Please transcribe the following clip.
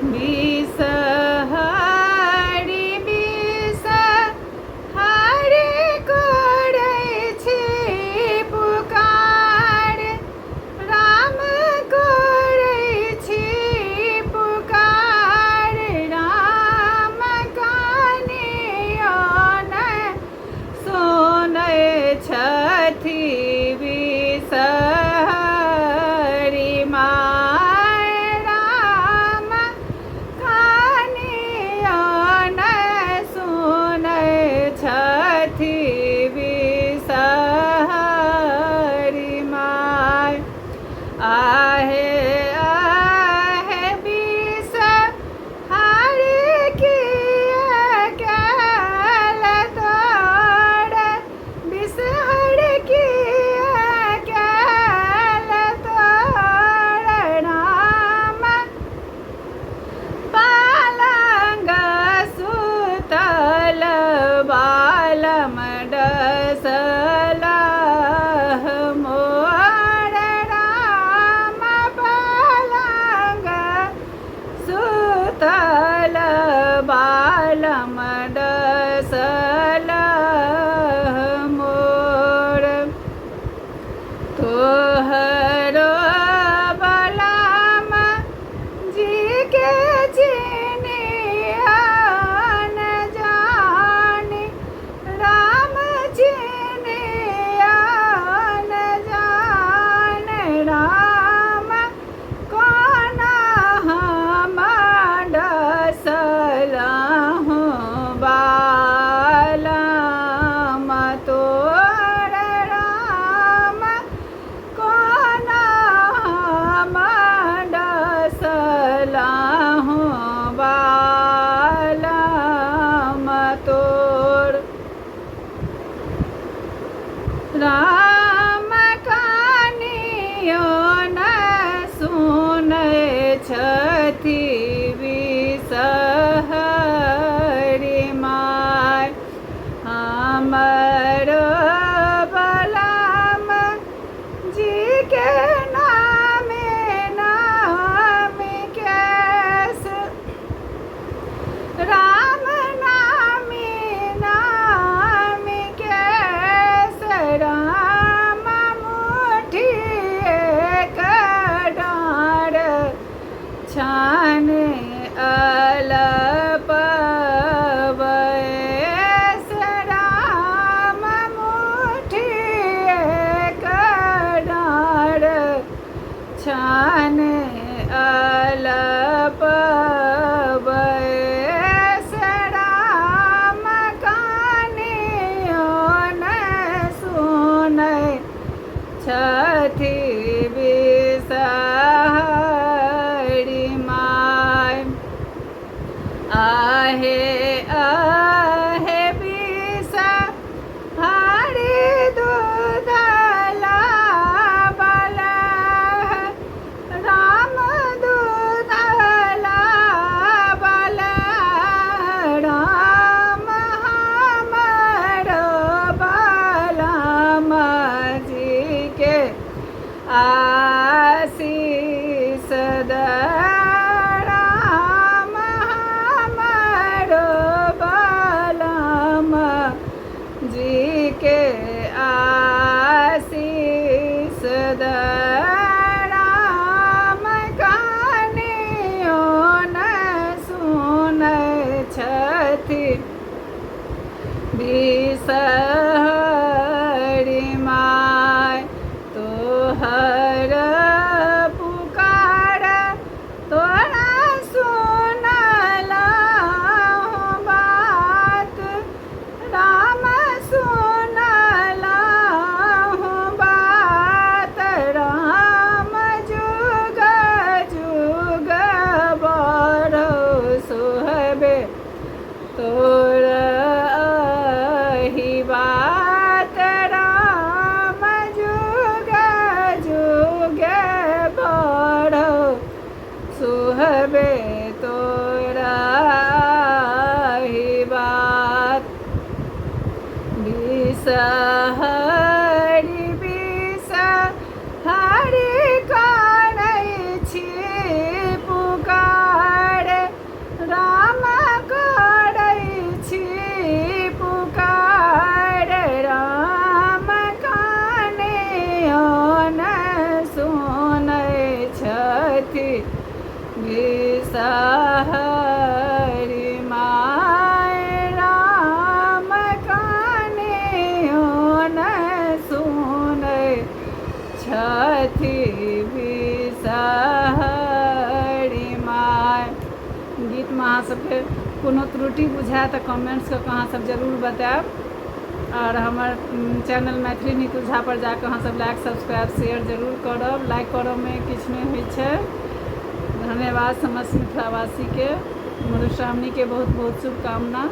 बिसहरि बिसहरि करै छी पुकार, राम करै छी पुकार, राम कानियो नहि सुनै छथि बिसहरि माय, राम कानियो नहि सुनै छथि बिसहरि माय। आहे आहे बिसहरि किया कैल तोड़, बिसहरि किया कैल तोड़, राम पालंग सुतल बालम डसलह मोर, राम पालंग सुतल बालम डसलह मोर। तोहरो बलम जी के चिन्हिया न जानी, राम चिन्हिया न जानी, राम कोना हम डसलहुँ बालम तोर, राम कोना हम डसलहुँ बालम तोर। राम कानियो नहि सुनै छथि बिसहरि माय, हमरो बलम जी के नामे नाम केस, राम नामी नाम केस, राम मुट्ठी एक डाँड़ छाने अलपबैस, राम मुट्ठी एक डाँड़ छाने अलपबैस, राम कानियो नहि सुनै छथि बिसहरि माय। आहे आहे बिसहरि दूधला बलह, राम दूधला बलह, राम हमरो बलम जी के आशीष द, राम हमरो बलम जी के आशीष द, राम कानियो नहि सुनै छथि बिसहरि माय। तोहर पुकार तोरा सुनलहुँ बात, राम सुनलहुँ बात, राम जुग जुग बरौ सोहबे तोर एहि बात, राम जुग जुग बरौ सोहबे तोरा एहि बात। बिसहरि बिसहरि करै छी पुकार, बिसहरि माय राम कानियो न सुनै छथि बिसहरि माय। गीतमे अहाँ सबके कोनो त्रुटि बुझाय तऽ कमेंट्स कऽ कऽ अहाँ सब जरूर बतायब। और हमर चैनल मैथिली नीतू झा पर जाकऽ अहाँ सब लाइक सब्सक्राइब शेयर जरूर करब। लाइक करऽमे किछु नहि होइ छै। धन्यवाद समस्त मिथिलावासीके। मधुश्रावणीके बहुत बहुत शुभकामना।